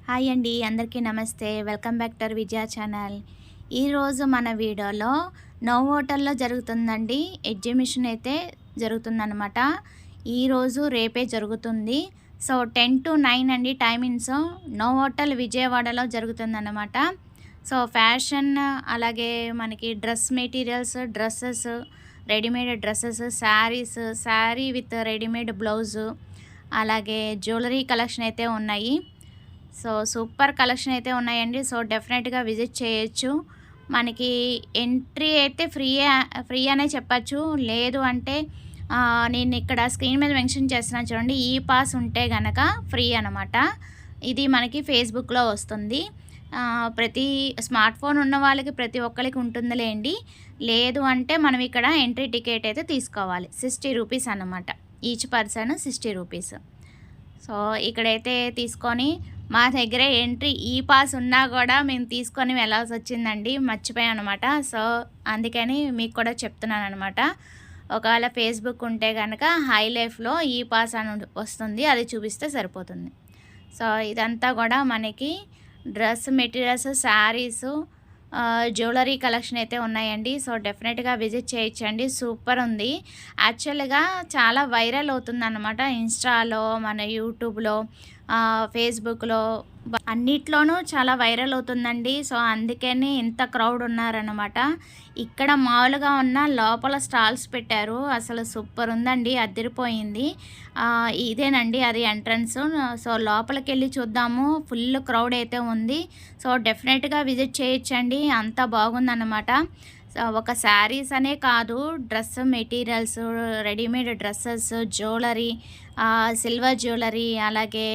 Hi అండి, అందరికీ నమస్తే. Welcome back to Vijaya channel. ఈరోజు మన వీడియోలో నోవోటల్లో జరుగుతుందండి ఎగ్జిబిషన్ అయితే జరుగుతుందన్నమాట. ఈరోజు రేపే జరుగుతుంది. సో 10 to 9 అండి టైమింగ్స్. నోవోటల్ విజయవాడలో జరుగుతుందన్నమాట. సో ఫ్యాషన్, అలాగే మనకి dress materials, dresses, readymade dresses, saris, sari with readymade blouse, అలాగే జ్యువెలరీ కలెక్షన్ అయితే ఉన్నాయి. సో సూపర్ కలెక్షన్ అయితే ఉన్నాయండి. సో డెఫినెట్గా విజిట్ చేయొచ్చు. మనకి ఎంట్రీ అయితే ఫ్రీ అనే చెప్పచ్చు. లేదు అంటే నేను ఇక్కడ స్క్రీన్ మీద మెన్షన్ చేస్తున్నాను చూడండి, ఈ పాస్ ఉంటే గనక ఫ్రీ అనమాట. ఇది మనకి ఫేస్బుక్లో వస్తుంది. ప్రతి స్మార్ట్ ఫోన్ ఉన్న వాళ్ళకి ప్రతి ఒక్కరికి ఉంటుందిలేండి. లేదు అంటే మనం ఇక్కడ ఎంట్రీ టికెట్ అయితే తీసుకోవాలి. 60 రూపీస్ అన్నమాట. Each person 60 rupees. సో ఇక్కడైతే తీసుకొని, మా దగ్గర ఎంట్రీ ఈ పాస్ ఉన్నా కూడా మేము తీసుకొని వెళ్ళాల్సి వచ్చిందండి, మర్చిపోయాం అనమాట. సో అందుకని మీకు కూడా చెప్తున్నాను అనమాట. ఒకవేళ ఫేస్బుక్ ఉంటే కనుక హై లైఫ్లో ఈ పాస్ అని వస్తుంది, అది చూపిస్తే సరిపోతుంది. సో ఇదంతా కూడా మనకి dress materials, saris, jewellery collection అయితే ఉన్నాయండి. సో డెఫినెట్గా విజిట్ చేయొచ్చండి. సూపర్ ఉంది. యాక్చువల్గా చాలా వైరల్ అవుతుందన్నమాట. ఇన్స్టాలో, మన యూట్యూబ్లో, ఫేస్బుక్లో, అన్నిట్లోనూ చాలా వైరల్ అవుతుందండి. సో అందుకని ఇంత క్రౌడ్ ఉన్నారనమాట. ఇక్కడ మామూలుగా ఉన్న లోపల స్టాల్స్ పెట్టారు. అసలు సూపర్ ఉందండి, అదిరిపోయింది. ఇదేనండి అది ఎంట్రన్స్. సో లోపలికి వెళ్ళి చూద్దాము. ఫుల్ క్రౌడ్ అయితే ఉంది. సో డెఫినెట్గా విజిట్ చేయొచ్చండి, అంత బాగుందన్నమాట. ఒక శారీస్ అనే కాదు, dress materials, readymade dresses, jewellery, silver jewellery, అలాగే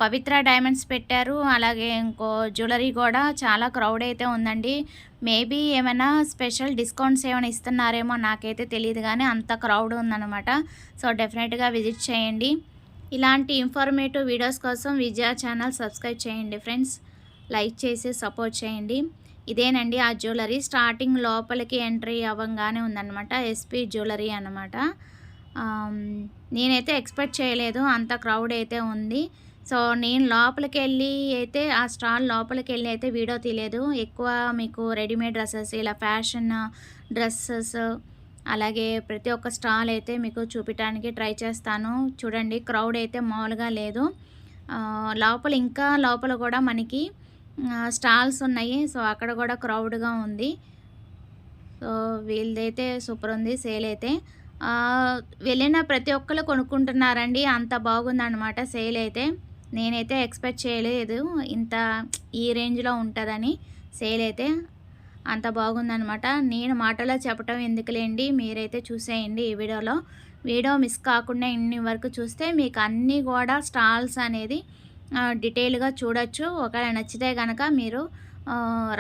పవిత్ర డైమండ్స్ పెట్టారు. అలాగే ఇంకో జ్యువెలరీ కూడా. చాలా క్రౌడ్ అయితే ఉందండి. మేబీ ఏమైనా స్పెషల్ డిస్కౌంట్స్ ఏమైనా ఇస్తున్నారేమో, నాకైతే తెలియదు, కానీ అంత క్రౌడ్ ఉందన్నమాట. సో డెఫినెట్గా విజిట్ చేయండి. ఇలాంటి ఇన్ఫర్మేటివ్ వీడియోస్ కోసం విజయ ఛానల్ సబ్స్క్రైబ్ చేయండి ఫ్రెండ్స్. లైక్ చేసి సపోర్ట్ చేయండి. ఇదేనండి ఆ జ్యువెలరీ. స్టార్టింగ్ లోపలికి ఎంట్రీ అవ్వగానే ఉందన్నమాట, ఎస్పీ జ్యువెలరీ అన్నమాట. నేనైతే ఎక్స్పెక్ట్ చేయలేదు, అంత క్రౌడ్ అయితే ఉంది. సో నేను లోపలికి వెళ్ళి అయితే, ఆ స్టాల్ లోపలికి వెళ్ళి అయితే వీడియో తీయలేదు. ఎక్కువ మీకు రెడీమేడ్ డ్రెస్సెస్, ఇలా ఫ్యాషన్ డ్రెస్సెస్, అలాగే ప్రతి ఒక్క స్టాల్ అయితే మీకు చూపించడానికి ట్రై చేస్తాను. చూడండి, క్రౌడ్ అయితే మామూలుగా లేదు. లోపల ఇంకా లోపల కూడా మనకి స్టాల్స్ ఉన్నాయి. సో అక్కడ కూడా క్రౌడ్గా ఉంది. సో వీళ్ళదైతే సూపర్ ఉంది సేల్ అయితే. వెళ్ళిన ప్రతి ఒక్కరు కొనుక్కుంటున్నారండి, అంత బాగుందన్నమాట సేల్ అయితే. నేనైతే ఎక్స్పెక్ట్ చేయలేదు ఇంత ఈ రేంజ్లో ఉంటుందని. సేల్ అయితే అంత బాగుందన్నమాట. నేను మాటలో చెప్పటం ఎందుకులేండి, మీరైతే చూసేయండి ఈ వీడియోలో. వీడియో మిస్ కాకుండా ఇన్ని వరకు చూస్తే మీకు అన్నీ కూడా స్టాల్స్ అనేది డీటెయిల్గా చూడొచ్చు. ఒకవేళ నచ్చితే కనుక మీరు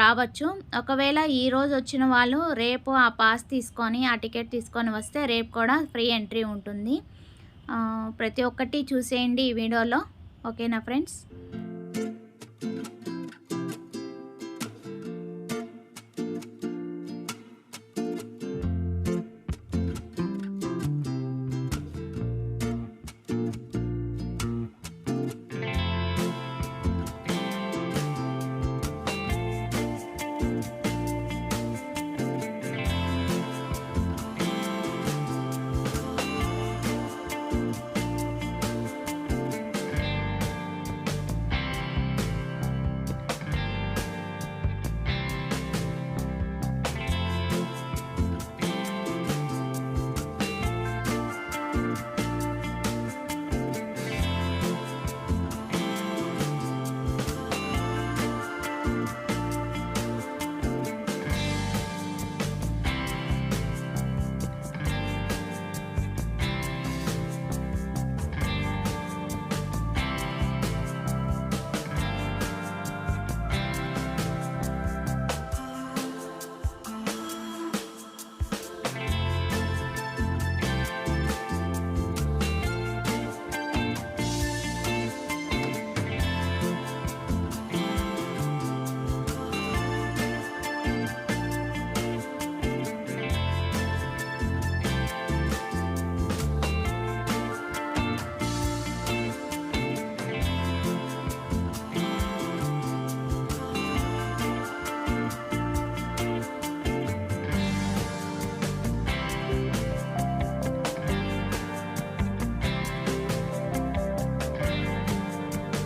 రావచ్చు. ఒకవేళ ఈరోజు వచ్చిన వాళ్ళు రేపు ఆ పాస్ తీసుకొని, ఆ టికెట్ తీసుకొని వస్తే రేపు కూడా ఫ్రీ ఎంట్రీ ఉంటుంది. ప్రతి ఒక్కటి చూసేయండి ఈ వీడియోలో. ఓకేనా ఫ్రెండ్స్?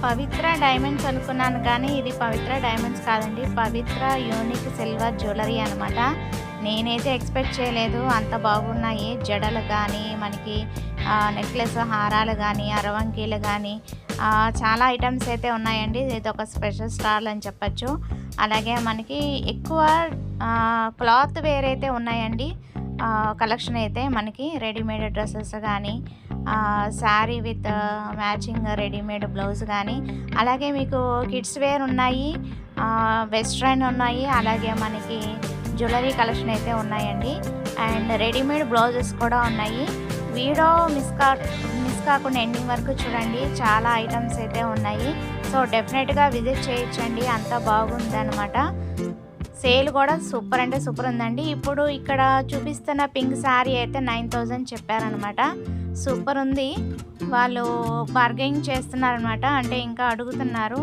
పవిత్ర డైమండ్స్ అనుకున్నాను కానీ ఇది పవిత్ర డైమండ్స్ కాదండి. పవిత్ర యూనిక్ సిల్వర్ జ్యువెలరీ అనమాట. నేనైతే ఎక్స్పెక్ట్ చేయలేదు అంత బాగున్నాయి. జడలు కానీ మనకి నెక్లెస్ హారాలు కానీ అరవంకీలు కానీ చాలా ఐటమ్స్ అయితే ఉన్నాయండి. ఇది ఒక స్పెషల్ స్టాల్ అని చెప్పచ్చు. అలాగే మనకి ఎక్కువ క్లాత్ వేర్ అయితే ఉన్నాయండి. కలెక్షన్ అయితే మనకి రెడీమేడ్ డ్రెస్సెస్ కానీ sari with matching readymade blouse కానీ అలాగే మీకు కిడ్స్ వేర్ ఉన్నాయి, వెస్ట్రన్ ఉన్నాయి, అలాగే మనకి జ్యువెలరీ కలెక్షన్ అయితే ఉన్నాయండి. అండ్ రెడీమేడ్ బ్లౌజెస్ కూడా ఉన్నాయి. వీడియో మిస్ కాకుండా ఎండింగ్ వరకు చూడండి. చాలా ఐటమ్స్ అయితే ఉన్నాయి. సో డెఫినెట్గా విజిట్ చేయొచ్చండి. అంత బాగుందన్నమాట. సేల్ కూడా సూపర్ అంటే సూపర్ ఉందండి. ఇప్పుడు ఇక్కడ చూపిస్తున్న పింక్ శారీ అయితే 9000 చెప్పారనమాట. సూపర్ ఉంది. వాళ్ళు బార్గెనింగ్ చేస్తున్నారనమాట. అంటే ఇంకా అడుగుతున్నారు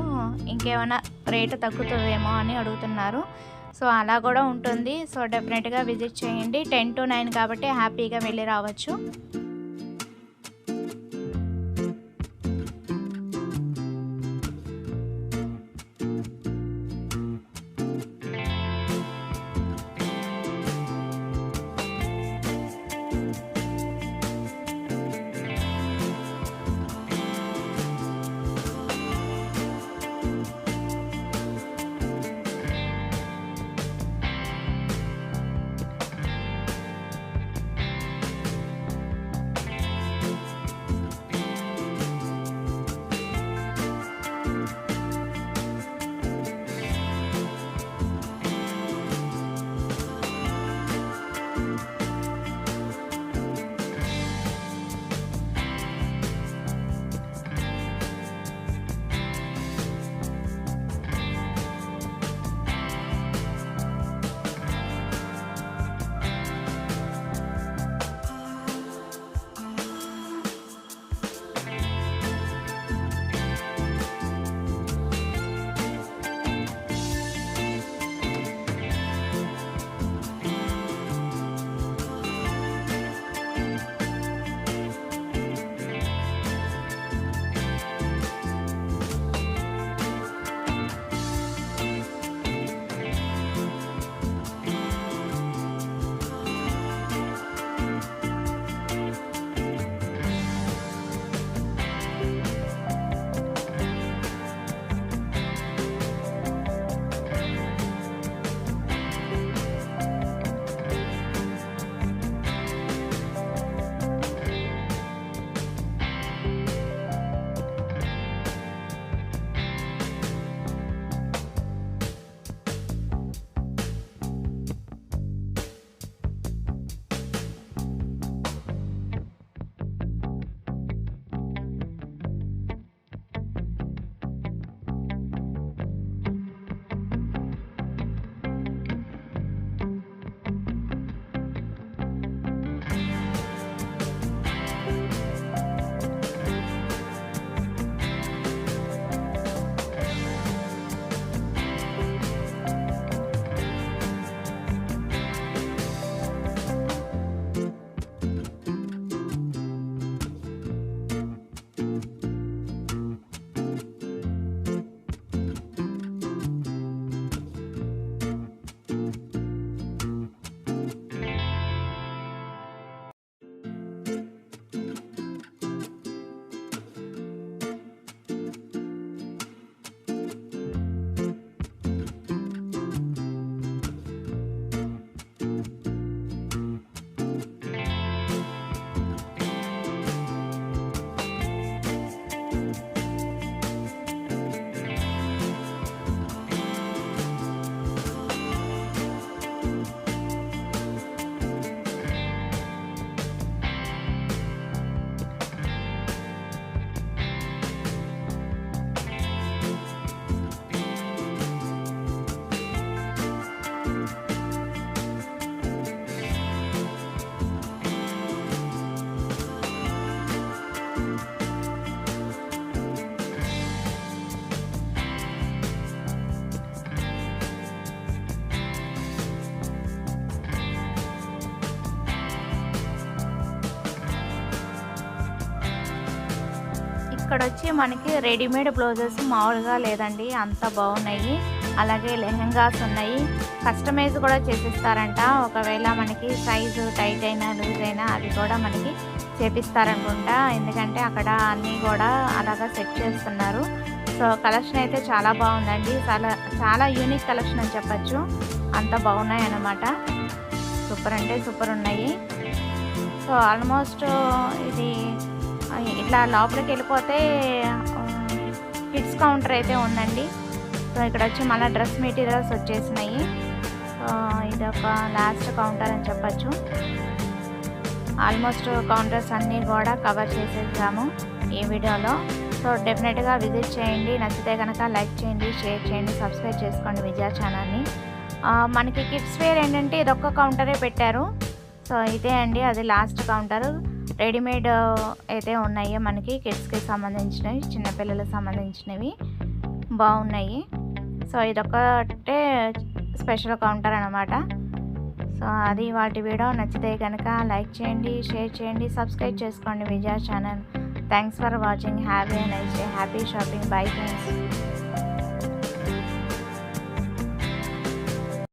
ఇంకేమైనా రేటు తగ్గుతుందేమో అని అడుగుతున్నారు. సో అలా కూడా ఉంటుంది. సో డెఫినెట్గా విజిట్ చేయండి. 10 to 9 కాబట్టి హ్యాపీగా వెళ్ళి రావచ్చు. ఇక్కడ వచ్చి మనకి రెడీమేడ్ బ్లౌజెస్ మామూలుగా లేదండి, అంత బాగున్నాయి. అలాగే లెహెంగాస్ ఉన్నాయి, కస్టమైజ్ కూడా చేసిస్తారంట. ఒకవేళ మనకి సైజు టైట్ అయినా లూజ్ అయినా అది కూడా మనకి చేపిస్తారనుకుంటా, ఎందుకంటే అక్కడ అన్నీ కూడా అలాగా సెట్ చేస్తున్నారు. సో కలెక్షన్ అయితే చాలా బాగుందండి, చాలా చాలా యూనిక్ కలెక్షన్ అని చెప్పచ్చు, అంత బాగున్నాయి అన్నమాట. సూపర్ అంటే సూపర్ ఉన్నాయి. సో ఆల్మోస్ట్ ఇది ఇట్లా లోపలికి వెళ్ళిపోతే కిడ్స్ కౌంటర్ అయితే ఉందండి. సో ఇక్కడ వచ్చి మళ్ళీ డ్రెస్ మెటీరియల్స్ వచ్చేసినాయి. సో ఇది ఒక లాస్ట్ కౌంటర్ అని చెప్పచ్చు. ఆల్మోస్ట్ కౌంటర్స్ అన్నీ కూడా కవర్ చేసేసాము ఈ వీడియోలో. సో డెఫినెట్గా విజిట్ చేయండి, నచ్చితే కనుక లైక్ చేయండి, షేర్ చేయండి, సబ్స్క్రైబ్ చేసుకోండి విజయ ఛానల్ని. మనకి కిడ్స్ వేర్ ఏంటంటే ఇదొక్క కౌంటరే పెట్టారు. సో ఇదే అండి అది లాస్ట్ కౌంటర్. రెడీమేడ్ అయితే ఉన్నాయి మనకి కిడ్స్కి సంబంధించినవి, చిన్నపిల్లలకు సంబంధించినవి బాగున్నాయి. సో ఇదొక్కటే స్పెషల్ కౌంటర్ అన్నమాట. సో అది వాటి వీడియో, నచ్చితే కనుక లైక్ చేయండి, షేర్ చేయండి, సబ్స్క్రైబ్ చేసుకోండి Vijaya channel. Thanks for watching. Have a nice day, happy shopping. Bye friends.